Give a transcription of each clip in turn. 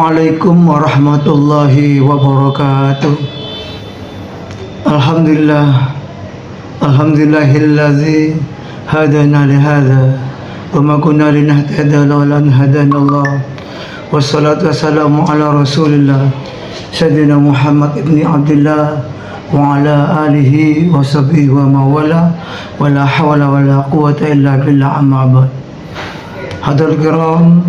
Assalamualaikum warahmatullahi wabarakatuh. Alhamdulillah, alhamdulillahilladzi hadana lihada wa ma kunna linahtadiya laula an hadana Allah. Wassalatu wassalamu ala Rasulillah Sayyidina Muhammad ibni Abdullah wa ala alihi wa sahbihi wa mawala wa la hawla wa la quwata illa billah, amma ba'd. Hadirin kiram,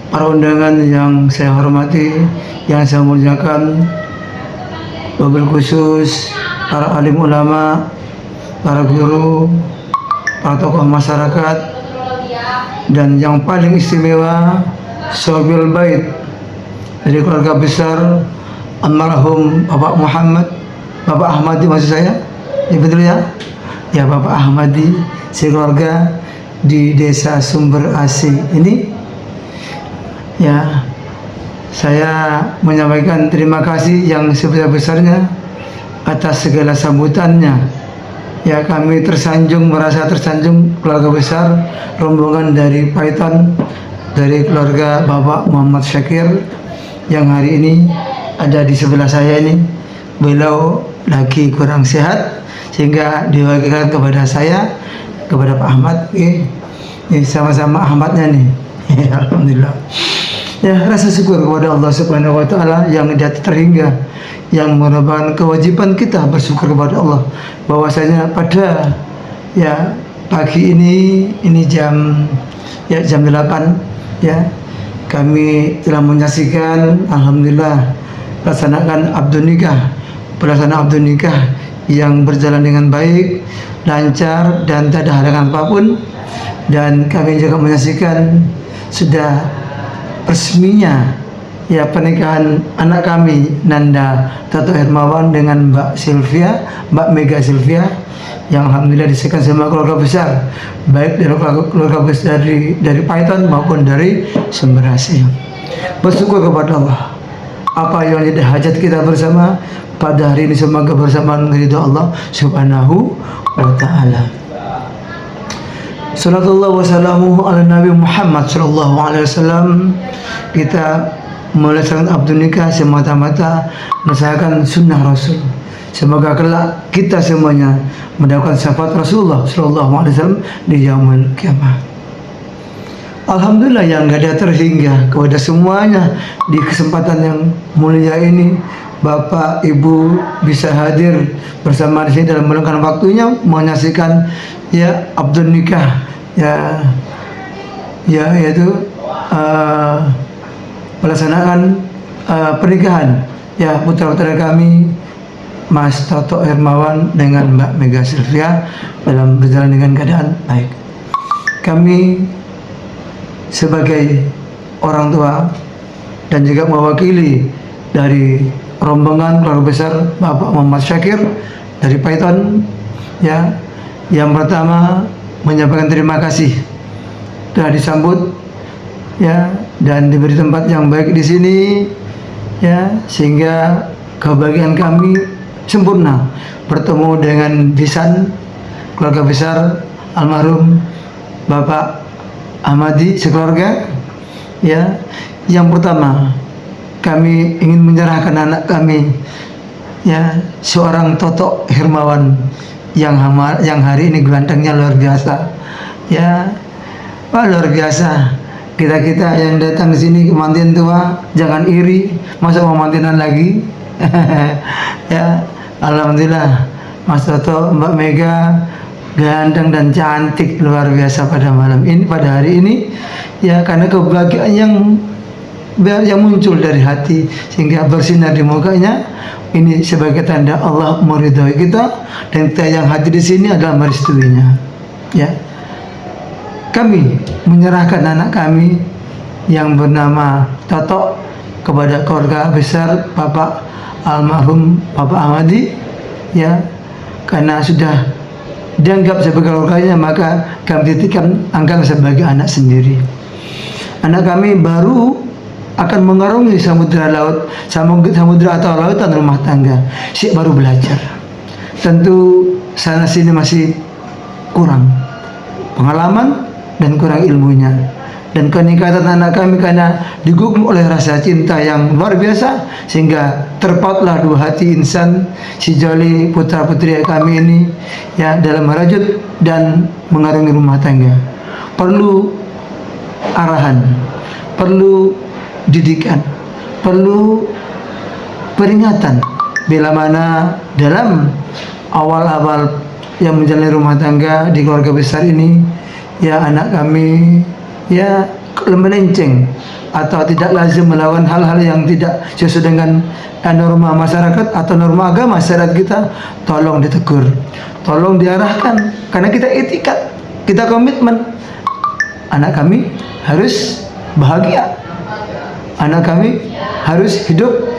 para undangan yang saya hormati, yang saya muliakan, wabil khusus para alim ulama, para guru, para tokoh masyarakat, dan yang paling istimewa Sobil Bait dari keluarga besar almarhum Bapak Muhammad, Bapak Ahmadi maksud saya, ya betul ya? Ya, Bapak Ahmadi sekeluarga di Desa Sumber Asi ini. Ya, saya menyampaikan terima kasih yang sebesar-besarnya atas segala sambutannya. Ya, kami tersanjung, merasa tersanjung, keluarga besar rombongan dari Paiton, dari keluarga Bapak Muhammad Syakir yang hari ini ada di sebelah saya ini. Beliau lagi kurang sehat sehingga diwakilkan kepada saya, kepada Pak Ahmad. Ini sama-sama Ahmadnya nih. Alhamdulillah. Ya, rasa syukur kepada Allah Subhanahu wa taala yang tidak terhingga, yang merupakan kewajiban kita bersyukur kepada Allah bahwasanya pada ya pagi ini jam 8 ya, kami telah menyaksikan alhamdulillah pelaksanaan abdun nikah yang berjalan dengan baik, lancar dan tak ada halangan apapun. Dan kami juga menyaksikan sudah resminya ya pernikahan anak kami Nanda Toto Hermawan dengan Mbak Mega Sylvia, yang alhamdulillah disahkan sama keluarga besar, baik dari keluarga besar dari Paiton maupun dari Sumber Asi. Bersyukur kepada Allah, apa yang jadi hajat kita bersama pada hari ini semoga bersamaan ridho Allah Subhanahu wa taala. Sallallahu wasallamu ala Nabi Muhammad sallallahu alaihi wasallam. Kita melaksanakan abdun nikah semata-mata melaksanakan sunnah Rasul. Semoga kelak kita semuanya mendapatkan syafaat Rasulullah sallallahu alaihi wasallam di yaumul kiamah. Alhamdulillah yang gak ada terhingga kepada semuanya di kesempatan yang mulia ini, Bapak Ibu bisa hadir bersama di sini dalam meluangkan waktunya menyaksikan ya abdun nikah ya yaitu pelaksanaan pernikahan ya putra-putri kami Mas Toto Hermawan dengan Mbak Mega Sylvia dalam berjalan dengan keadaan baik. Kami sebagai orang tua dan juga mewakili dari rombongan keluarga besar Bapak Muhammad Syakir dari Paiton ya, yang pertama menyampaikan terima kasih telah disambut ya dan diberi tempat yang baik di sini ya, sehingga kebahagiaan kami sempurna bertemu dengan Bisan keluarga besar almarhum Bapak Ahmadi sekeluarga ya. Yang pertama, kami ingin menyerahkan anak kami ya, seorang Toto Hermawan yang hari ini gantengnya luar biasa ya. Wah, luar biasa. Kita yang datang di sini kemantin tua jangan iri, masa mau mantinan lagi. Ya, alhamdulillah Mas Toto, Mbak Mega ganteng dan cantik luar biasa pada malam ini, pada hari ini ya, karena kebahagiaan yang muncul dari hati sehingga bersinar di mukanya. Ini sebagai tanda Allah meridhoi kita, dan kita yang hadir di sini adalah merestuinya ya. Kami menyerahkan anak kami yang bernama Toto kepada keluarga besar Bapak almarhum Bapak Ahmadi ya, karena sudah dianggap sebagai keluarganya, maka kami titipkan anggap sebagai anak sendiri. Anak kami baru akan mengarungi samudra atau lautan rumah tangga, baru belajar. Tentu sana sini masih kurang pengalaman dan kurang ilmunya. dan kenikmatan anak kami karena digugum oleh rasa cinta yang luar biasa, sehingga terpautlah dua hati insan si joli putra putri kami ini ya dalam merajut dan mengarungi rumah tangga. Perlu arahan, perlu didikan, perlu peringatan bila mana dalam awal-awal yang menjalani rumah tangga di keluarga besar ini ya anak kami ya melenceng atau tidak lazim melawan hal-hal yang tidak sesuai dengan norma masyarakat atau norma agama syariat kita, tolong ditegur, tolong diarahkan, karena kita etikat, kita komitmen anak kami harus bahagia, anak kami harus hidup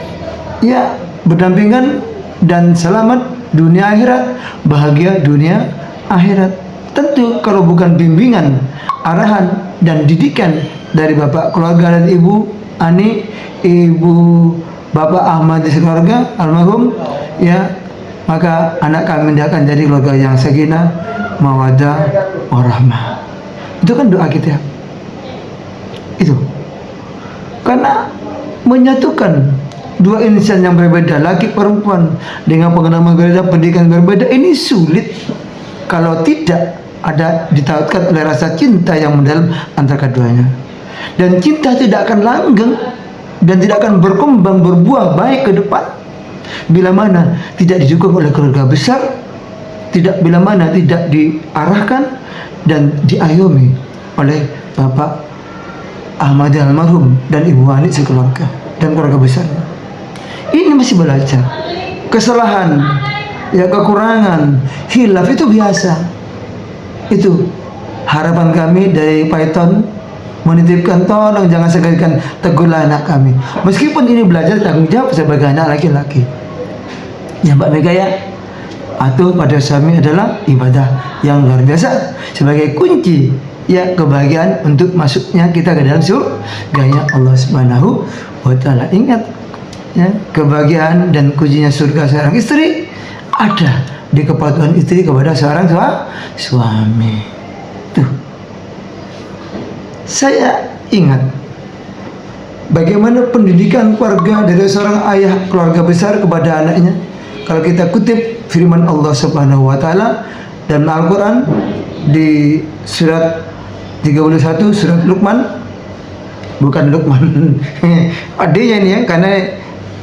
ya berdampingan dan selamat dunia akhirat, bahagia dunia akhirat. Tentu kalau bukan bimbingan, arahan dan didikan dari bapak keluarga dan ibu Ani, ibu bapak Ahmad di keluarga almarhum ya, maka anak kami tidak akan jadi keluarga yang sakinah, mawaddah, warahmah. Itu kan doa kita. Itu karena menyatukan dua insan yang berbeda, laki perempuan dengan pengalaman berbeda, pendidikan berbeda, ini sulit kalau tidak ada ditautkan oleh rasa cinta yang mendalam antara keduanya. Dan cinta tidak akan langgeng dan tidak akan berkembang berbuah baik ke depan bila mana tidak didukung oleh keluarga besar, bila mana tidak diarahkan dan diayomi oleh Bapak Ahmad almarhum dan Ibu Ani sekeluarga dan keluarga besarnya. Ini masih belajar. Kesalahan, ya kekurangan, hilaf itu biasa. Itu harapan kami dari Python, menitipkan tolong jangan segan tegurlah anak kami. Meskipun ini belajar tanggung jawab sebagai anak laki-laki. Ya Mbak Mega ya, atuh pada suami adalah ibadah yang luar biasa sebagai kunci ya kebahagiaan untuk masuknya kita ke dalam surganya Allah Subhanahu wa taala. Ingat ya, kebahagiaan dan kuncinya surga seorang istri ada di kepatuhan istri kepada seorang suami. Tuh, saya ingat bagaimana pendidikan keluarga dari seorang ayah keluarga besar kepada anaknya. Kalau kita kutip firman Allah Subhanahu wa taala dalam Al-Qur'an di surat 31 surat Luqman, bukan Luqman adanya ini ya, karena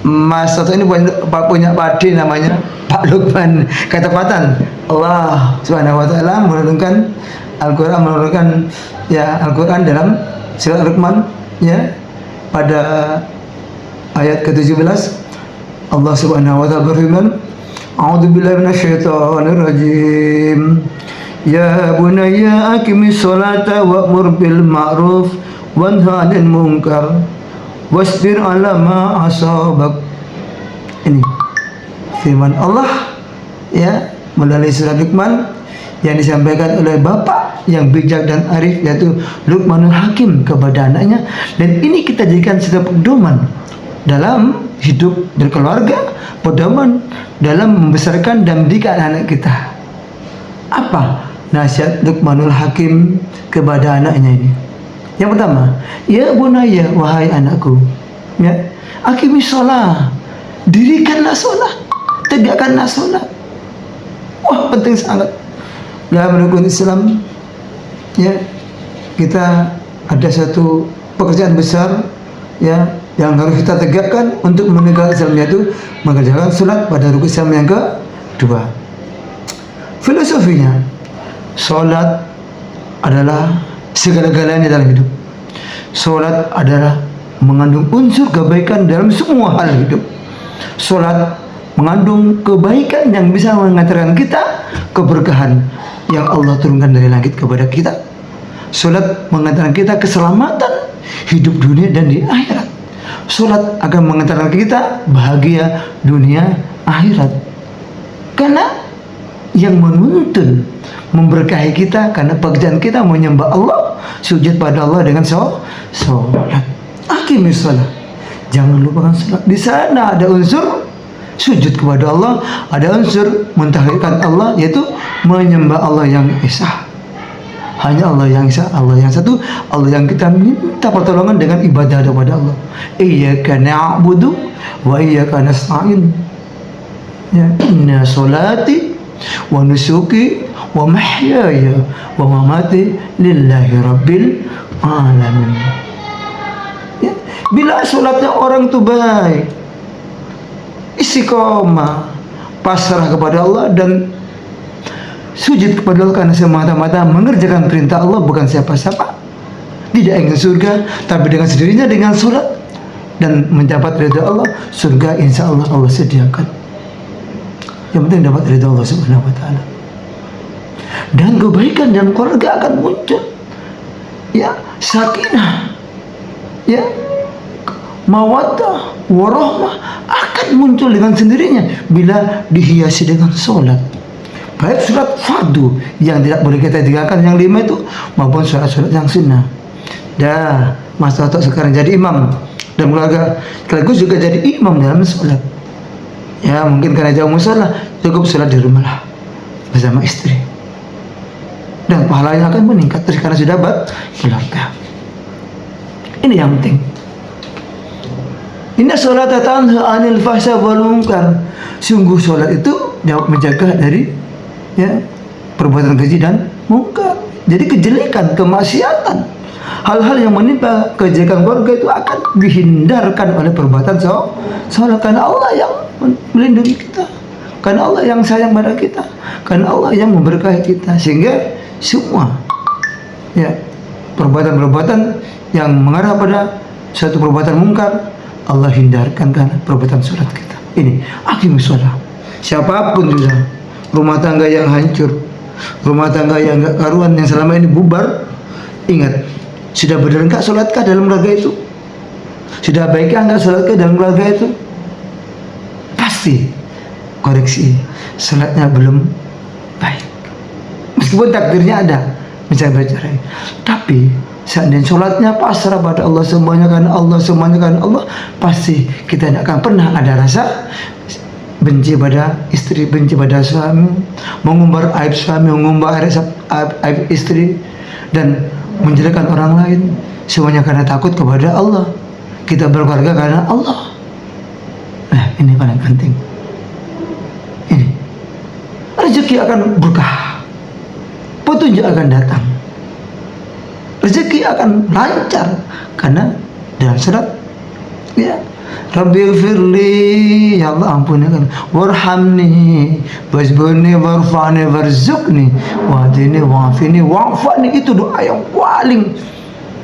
Mas Toto ini punya pade namanya Pak Lukman. Ketepatan Allah Subhanahu wa taala menurunkan Al-Qur'an, menurunkan ya Al-Qur'an dalam surat Luqman ya pada ayat ke-17. Allah Subhanahu wa taala berfirman, A'udzubillahi minasyaitonir rajim. Ya bunayya aqimis sholata wa'mur bil ma'ruf wanha 'anil munkar wasbir 'ala ma asabak. Ini firman Allah ya melalui surat Luqman yang disampaikan oleh bapak yang bijak dan arif, yaitu Luqmanul Hakim kepada anaknya. Dan ini kita jadikan sebagai pedoman dalam hidup berkeluarga, pedoman dalam membesarkan dan mendidik anak kita. Apa nasihat Luqmanul Hakim kepada anaknya ini? Yang pertama, ya bunaya, wahai anakku, ya, aqimis shalah, dirikanlah sholat, tegakkanlah sholat. Wah, penting sangat dalam rukun Islam. Ya, kita ada satu pekerjaan besar ya yang harus kita tegakkan untuk menegakkan Islam, yaitu mengerjakan sholat pada rukun Islam yang kedua. Filosofinya, sholat adalah segala-galanya dalam hidup. Sholat adalah mengandung unsur kebaikan dalam semua hal hidup. Sholat mengandung kebaikan yang bisa mengantarkan kita keberkahan yang Allah turunkan dari langit kepada kita. Sholat mengantarkan kita keselamatan hidup dunia dan di akhirat. Sholat akan mengantarkan kita bahagia dunia akhirat. Karena yang menuntun memberkahi kita karena pekerjaan kita menyembah Allah, sujud pada Allah dengan sholat. Aqimis shalah, jangan lupakan sholat. Di sana ada unsur sujud kepada Allah, ada unsur mentauhidkan Allah, yaitu menyembah Allah yang esa. Hanya Allah yang esa, Allah yang satu, Allah yang kita minta pertolongan dengan ibadah kepada Allah. Iyyaka na'budu wa iyyaka nasta'in. Ya, inna salati wa nusuki wa mahyaya wa mamati lillahi rabbil alamin. Ya, bila salatnya orang itu baik, istiqomah, pasrah kepada Allah dan sujud kepada Allah karena semata-mata mengerjakan perintah Allah, bukan siapa-siapa, tidak ingin surga, tapi dengan sendirinya dengan salat dan mendapat ridha Allah, surga insya Allah Allah sediakan. Yang penting dapat ridha Allah Subhanahu wa taala. Dan kebaikan dan keluarga akan muncul. Ya, sakinah. Ya, mawaddah, warahmah akan muncul dengan sendirinya bila dihiasi dengan salat. Baik salat fardu yang tidak boleh kita tinggalkan yang 5 itu, maupun salat-salat yang sunnah. Dah, Mas Toto sekarang jadi imam dan keluarga sekaligus juga jadi imam dalam salat. Ya, mungkin karena jauh musola, cukup salat di rumah lah bersama istri. Dan pahalanya akan meningkat terus karena sudah berkeluarga. Ini yang penting. Inna sholata tanha 'anil fahsya wal munkar. Sungguh salat itu dapat menjaga dari ya perbuatan keji dan mungkar. Jadi kejelekan, kemaksiatan, hal-hal yang menimpa kejelekan keluarga itu akan dihindarkan oleh perbuatan salat, karena Allah yang melindungi kita, karena Allah yang sayang pada kita, karena Allah yang memberkahi kita, sehingga semua ya perbuatan-perbuatan yang mengarah pada suatu perbuatan mungkar Allah hindarkan karena perbuatan salat kita. Ini aqimus shalah. Siapapun juga rumah tangga yang hancur, rumah tangga yang enggak karuan, yang selama ini bubar, ingat, sudah benar enggak sholatkah dalam keluarga itu? Sudah baikkah enggak sholatkah dalam keluarga itu? Pasti koreksi, sholatnya belum baik. Meskipun takdirnya ada, misalnya bercerai, tapi seandainya sholatnya pasrah pada Allah, semuanya karena Allah, semuanya karena Allah, pasti kita tidak akan pernah ada rasa benci pada istri, benci pada suami, mengumbar aib suami, mengumbar aib istri, dan menjelekkan orang lain. Semuanya karena takut kepada Allah. Kita berkeluarga karena Allah. Nah, ini paling penting. Ini rezeki akan berkah, petunjuk akan datang, rezeki akan lancar karena dalam surat ya Rabbighfirli, ya Allah ampuni kan, warhamni wasburni warfa'ni warzukni wahdini wa'afini wa'afani. Itu doa yang paling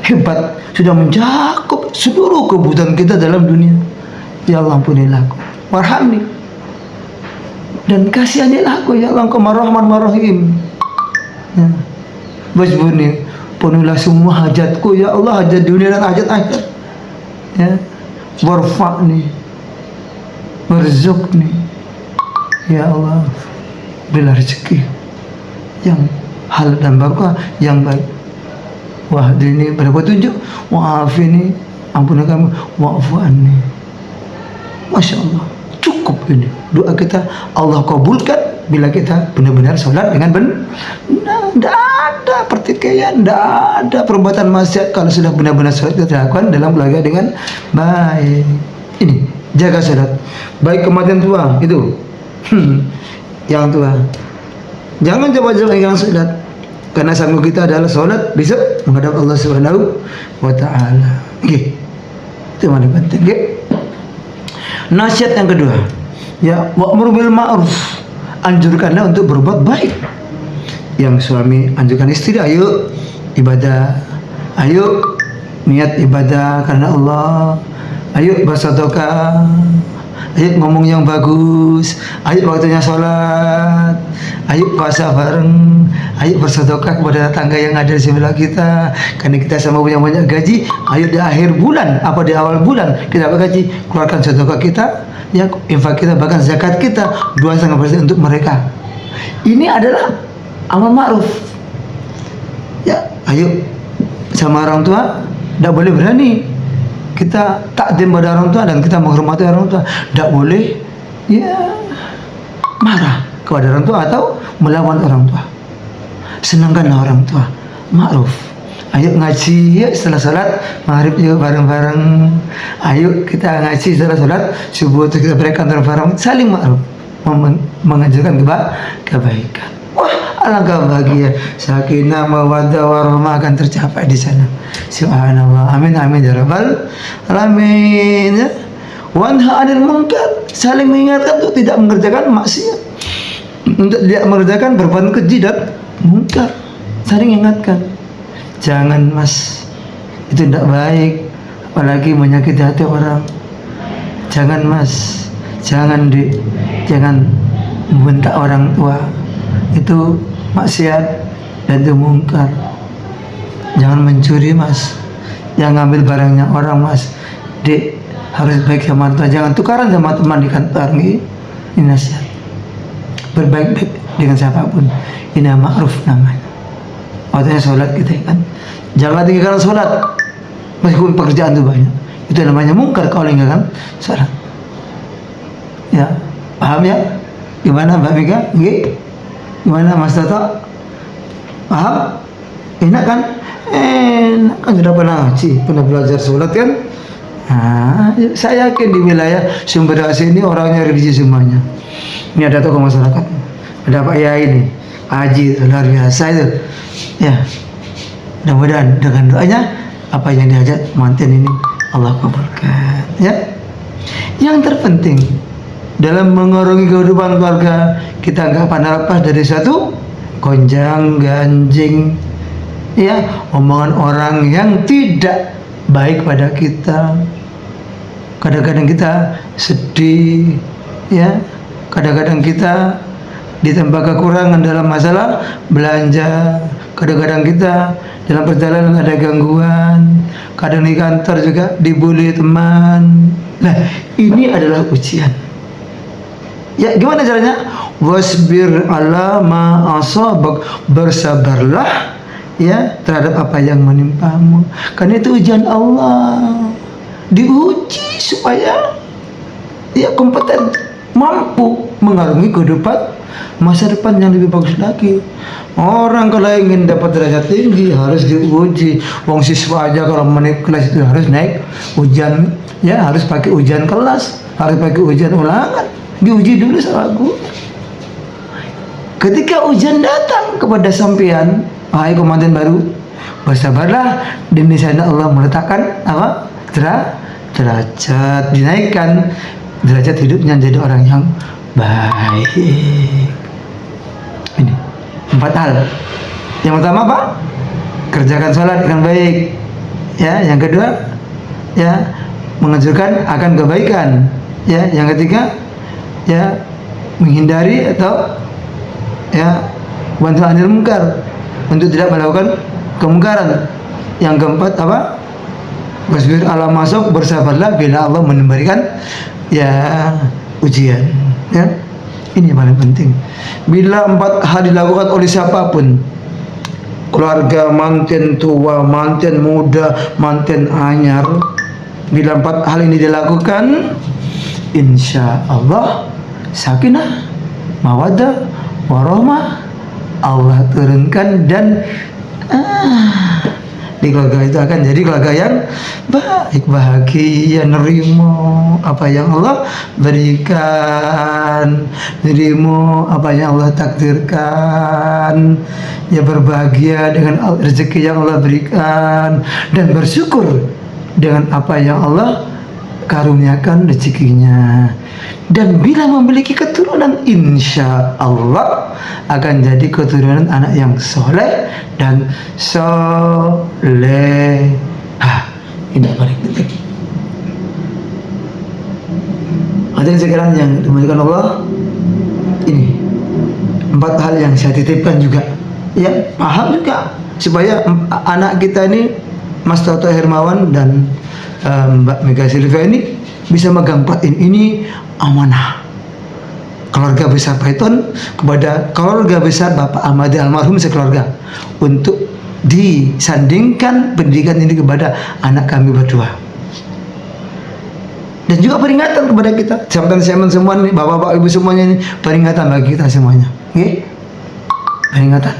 hebat, sudah mencakup seluruh kebutuhan kita dalam dunia. Ya Allah ampunilah aku, warhamni, dan kasihanilah aku, ya Allah engkau marahman marahim. Ya. Wasburni, penuhilah semua hajatku, ya Allah, hajat dunia dan hajat akhir. Ya, warfa'ni warzukni, ya Allah berilah rezeki yang halal dan barakah yang baik. Wahdini, pada petunjuk, wa'afini, ampuni kami, wa'fu anni. Masya Allah, cukup ini doa kita Allah kabulkan bila kita benar-benar sholat dengan benar. Tidak ada pertikaian, tidak ada perbuatan maksiat kalau sudah benar-benar sholat kita lakukan dalam keluarga dengan baik. Ini jaga sholat. Baik kematian tua itu yang tua, jangan coba-coba yang sholat, karena sanggup kita adalah sholat besok menghadap Allah Subhanahu wa taala. Oke, itu paling penting. Oke. Nasihat yang kedua, ya wa'mur bil ma'ruf, anjurkanlah untuk berbuat baik. Yang suami anjurkan istri, ayo ibadah, ayo niat ibadah karena Allah, ayo bersedekah, ayo ngomong yang bagus, ayo waktunya sholat, ayo puasa bareng, ayo bersedekah kepada tetangga yang ada di sebelah kita, karena kita sama punya banyak gaji. Ayo di akhir bulan, apa di awal bulan kita dapat gaji, keluarkan sedekah kita, ya infak kita, bahkan zakat kita 2,5% untuk mereka. Ini adalah amal ma'ruf. Ya, ayo sama orang tua, tidak boleh berani kita takdim pada orang tua dan kita menghormati orang tua, tidak boleh ya marah kepada orang tua atau melawan orang tua. Senangkanlah orang tua, ma'ruf. Ayo ngaji yuk setelah sholat maghrib yuk bareng-bareng. Ayo kita ngaji setelah sholat subuh itu kita berikan bareng-bareng, saling ma'ruf, mengajarkan kebaikan. Wah, alangkah bahagia, sakinah mawaddah warahmah akan tercapai di sana. Subhanallah, amin amin ya rabbal alamin. Ya. Wanha 'anil munkar, saling mengingatkan untuk tidak mengerjakan maksiat, untuk tidak mengerjakan perbuatan keji dan munkar, saling ingatkan. Jangan mas, itu tidak baik, apalagi menyakiti hati orang. Jangan mas, jangan jangan membentak orang tua, itu maksiat dan itu mungkar. Jangan mencuri mas, jangan ngambil barangnya orang mas. Dek, harus baik sama tua, jangan tukaran sama teman di kantor. Ini nasihat, berbaik-baik dengan siapapun, ini ma'ruf namanya. Waktunya sholat kita kan, jangan tinggalkan sholat meskipun pekerjaan itu banyak, itu namanya mungkar kalau tinggalkan sholat. Ya, paham ya? Gimana Mbak Mika? Gimana Mas Toto? Paham? Enak kan? Enak kan, sudah pernah ngaji, pernah belajar sholat kan? Nah, saya yakin di wilayah Sumber Asih ini orangnya religi semuanya. Ini ada tokoh masyarakat, ada Pak Yai ini, Haji, luar biasa itu. Ya, mudah-mudahan dengan doanya apa yang diajak manten ini Allah kabulkan. Ya, yang terpenting dalam mengarungi kehidupan keluarga kita nggak pandang lepas dari satu gonjang ganjing, ya, omongan orang yang tidak baik pada kita. Kadang-kadang kita sedih, ya, kadang-kadang kita ditambah kekurangan dalam masalah belanja, kadang-kadang kita dalam perjalanan ada gangguan, kadang di kantor juga dibully teman. Nah, ini adalah ujian. Ya, gimana caranya? Wasbir ala ma asabak, bersabarlah ya terhadap apa yang menimpamu, karena itu ujian Allah. Diuji supaya ya kompeten, mampu mengarungi kehidupan masa depan yang lebih bagus lagi. Orang kalau ingin dapat derajat tinggi harus diuji. Wong siswa aja kalau naik kelas itu harus naik ujian, ya, harus pakai ujian kelas, harus pakai ujian ulangan, diuji dulu sama guru. Ketika ujian datang kepada sampean, wahai komandan baru, bersabarlah, dan di sana Allah meletakkan apa? Derajat, dinaikkan derajat hidupnya jadi orang yang baik. Ini 4 hal. Yang pertama apa? Kerjakan sholat dengan baik. Ya, yang kedua, ya, menganjurkan akan kebaikan. Ya, yang ketiga, ya, menghindari atau ya wanha 'anil munkar, untuk tidak melakukan kemungkaran. Yang keempat apa? Wasbir ala masuk, bersabarlah bila Allah memberikan ya ujian. Ya, ini yang paling penting. Bila 4 hal dilakukan oleh siapapun, keluarga, manten tua, manten muda, manten anyar, bila 4 hal ini dilakukan, insya Allah sakinah, mawaddah, warahmah Allah turunkan, dan di keluarga itu akan jadi keluarga yang baik, bahagia, nerimo apa yang Allah berikan, nerimo apa yang Allah takdirkan, ya, berbahagia dengan rezeki yang Allah berikan, dan bersyukur dengan apa yang Allah karuniakan rezekinya. Dan bila memiliki keturunan, insya Allah akan jadi keturunan anak yang soleh dan solehah. Ini yang paling penting. Hadirin sekalian yang dimuliakan Allah, ini 4 hal yang saya titipkan juga, ya, paham juga supaya anak kita ini, Mas Toto Hermawan dan Mbak Mega Silvia ini bisa megang 4 ini amanah keluarga besar Python kepada keluarga besar Bapak Ahmadi almarhum sekeluarga, untuk disandingkan pendidikan ini kepada anak kami berdua. Dan juga peringatan kepada kita, teman-teman semua nih, bapak-bapak ibu semuanya ini, peringatan bagi kita semuanya. Oke? Peringatan.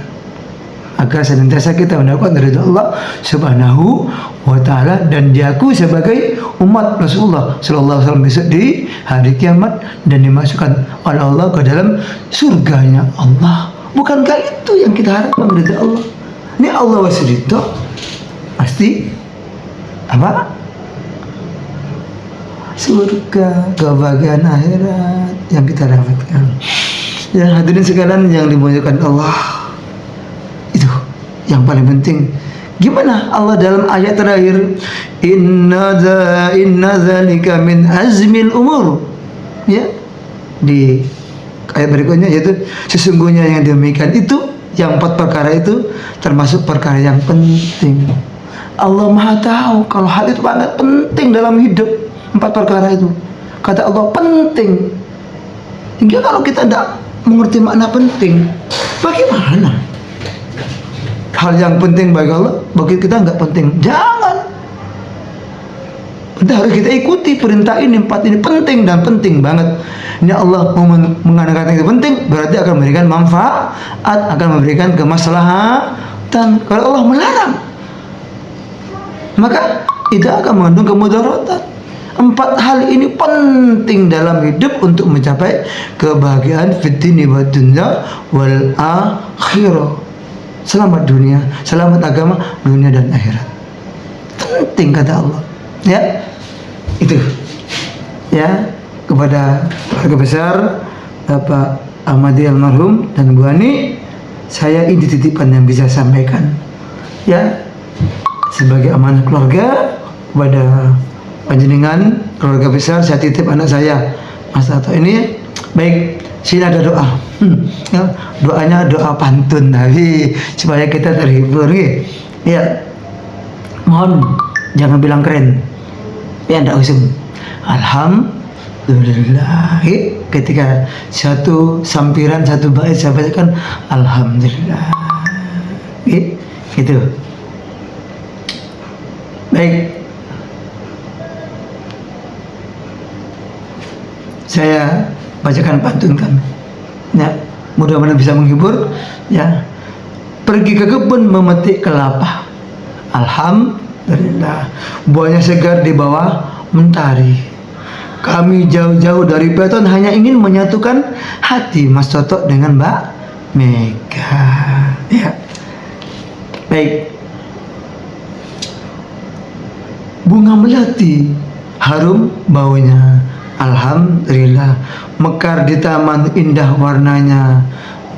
agar senantiasa kita mendapatkan ridha Allah Subhanahu wa taala dan diakui sebagai umat Rasulullah sallallahu alaihi wasallam besok di hari kiamat dan dimasukkan oleh Allah ke dalam surganya Allah. Bukankah itu yang kita harapkan ridha Allah? Ini Allah wasidito pasti apa? Surga, kebahagiaan akhirat yang kita dapatkan. Ya hadirin sekalian yang dimuliakan Allah, itu yang paling penting. Gimana Allah dalam ayat terakhir, inna dzalika min azmil umur, ya, di ayat berikutnya yaitu sesungguhnya yang demikian itu, yang 4 perkara itu termasuk perkara yang penting. Allah Maha tahu kalau hal itu sangat penting dalam hidup. 4 perkara itu kata Allah penting, hingga kalau kita tidak mengerti makna penting, bagaimana hal yang penting bagi Allah bagi kita nggak penting? Jangan. Kita harus kita ikuti perintah ini, 4 ini penting dan penting banget. Ini Allah mengatakan itu penting, berarti akan memberikan manfaat, akan memberikan kemaslahatan. Kalau Allah melarang, maka itu akan mengandung kemudaratan. 4 hal ini penting dalam hidup untuk mencapai kebahagiaan fid dini wa dunya wal akhirah. Selamat dunia, selamat agama, dunia dan akhirat. Penting kata Allah. Ya, itu. Ya, kepada keluarga besar Bapak Ahmadi almarhum dan Bu Ani, saya ini titipan yang bisa sampaikan. Ya, sebagai amanah keluarga kepada panjenengan keluarga besar, saya titip anak saya Mas Tato ini. Baik, sini ada doa. Ya, doanya doa pantun tapi supaya kita terhibur ya. Mohon jangan bilang keren. Ya ndak usum. Alhamdulillah. Ketika satu sampiran satu bait saya bacakan alhamdulillah. Gitu. Baik. Saya bacakan pantun kami. Ya, mudah-mudahan bisa menghibur. Ya, pergi ke kebun memetik kelapa. Alhamdulillah, buahnya segar di bawah mentari. Kami jauh-jauh dari Peton hanya ingin menyatukan hati Mas Toto dengan Mbak Mega. Ya, baik. Bunga melati harum baunya. Alhamdulillah, mekar di taman indah warnanya.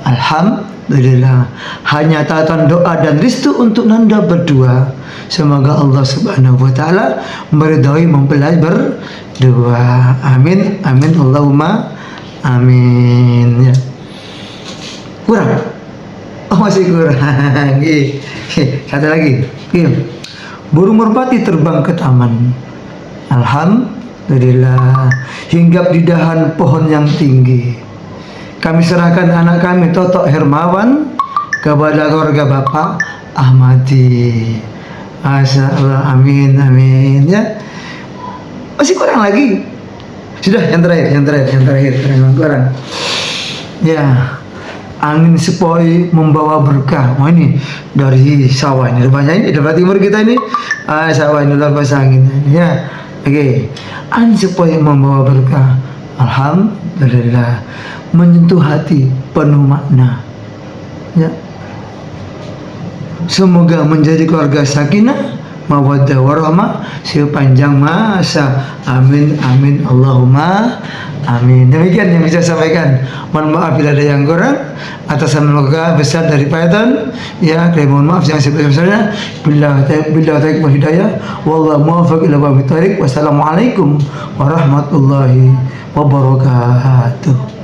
Alhamdulillah, hanya tatan doa dan restu untuk Nanda berdua. Semoga Allah Subhanahu wa taala meridhai mempelai berdua. Amin amin Allahumma amin. Ya. Kurang? Oh masih kurang. Satu lagi. Burung merpati terbang ke taman. Alhamdulillah, hinggap di dahan pohon yang tinggi. Kami serahkan anak kami Toto Hermawan kepada keluarga Bapak Ahmadi. Masya Allah, amin amin. Ya, masih kurang lagi. Sudah yang terakhir, kurang. Ya, angin sepoi membawa berkah. Oh ini dari sawah ini, rupanya ini dari timur kita ini. Sawah ini luar biasa angin. Ya. Oke, angin sepoi membawa berkah. Alhamdulillah, menyentuh hati penuh makna. Ya, semoga menjadi keluarga sakinah, mawaddah warahmah sepanjang masa. Amin amin Allahumma amin. Demikian yang bisa saya sampaikan. Mohon maaf bila ada yang kurang. Atas nama besar dari Python, ya, kami mohon maaf yang sebesar-besarnya. Bila taufik wal hidayah, wallahu muwaffiq ila aqwamit thoriq. Wassalamualaikum warahmatullahi wabarakatuh.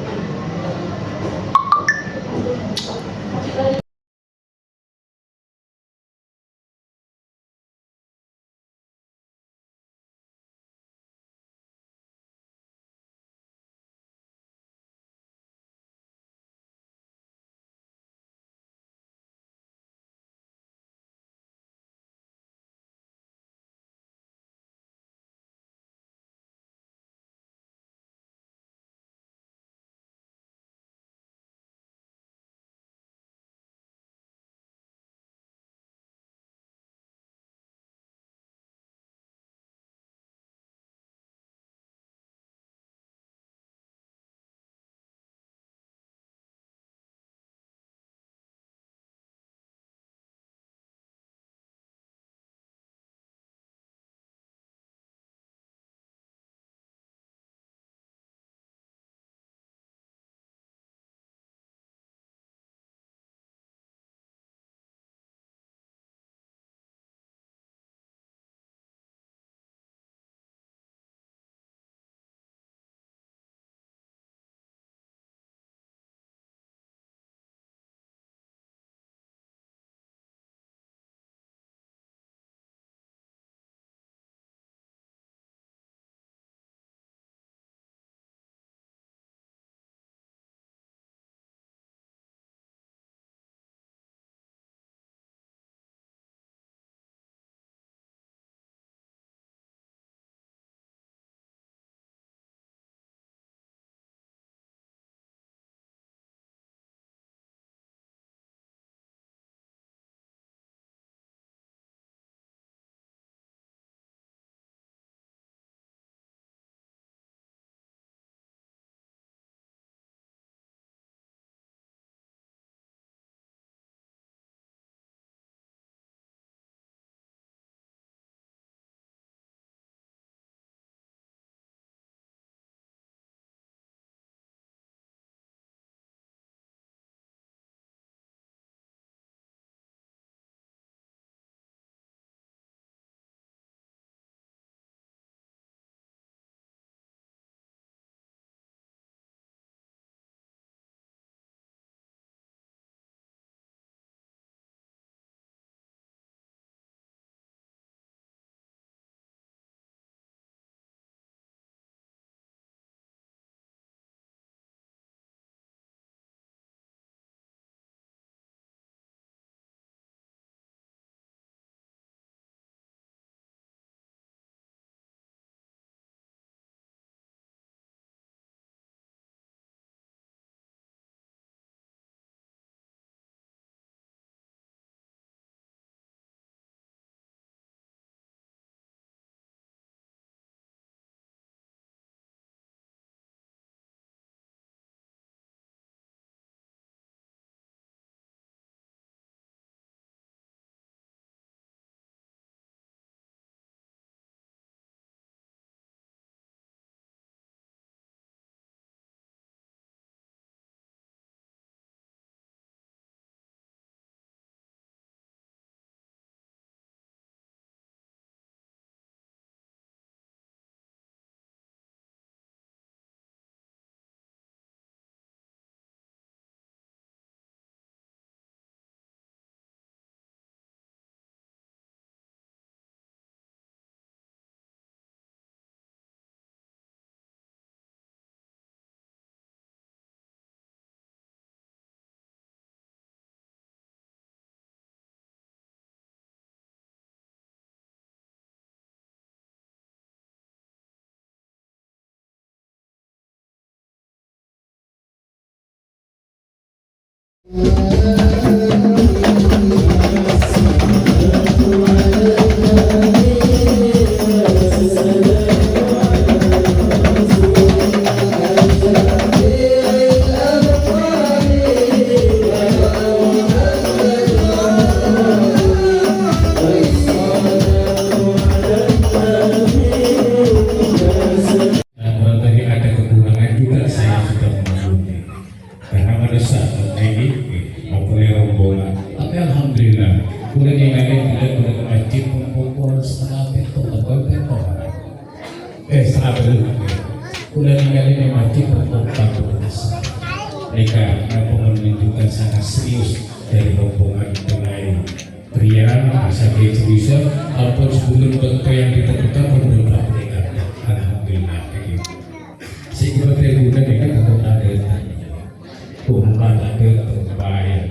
Tapi alhamdulillah, kulit yang lain tidak kulit wajib pukul setengah betul atau betul. Setengah betul. Kulit yang lain wajib pukul 14. Mereka menunjukkan sangat serius dari rombongan pemain pria sebagai bisa ataupun sebelum dokter yang ditentukan beberapa peringkat. Alhamdulillah. Sehingga tribunnya dengan atau ada umpan ada terbayar.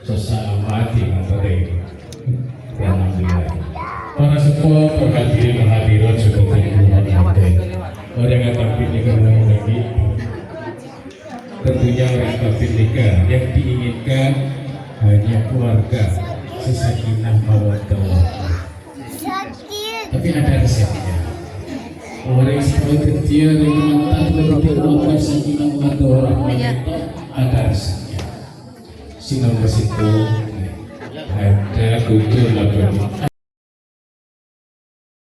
Sesamati materi alhamdulillah. Para sepuh perhatian hadirat sudah terima orang yang tapi nikah lagi tentunya orang tapi nikah yang diinginkan hanya keluarga sesakinah mawaddah. Tapi ada resepnya. Orang seperti dia dengan tak keluarga sesakinah mawaddah ada resepnya. Sinong ke situ ada 78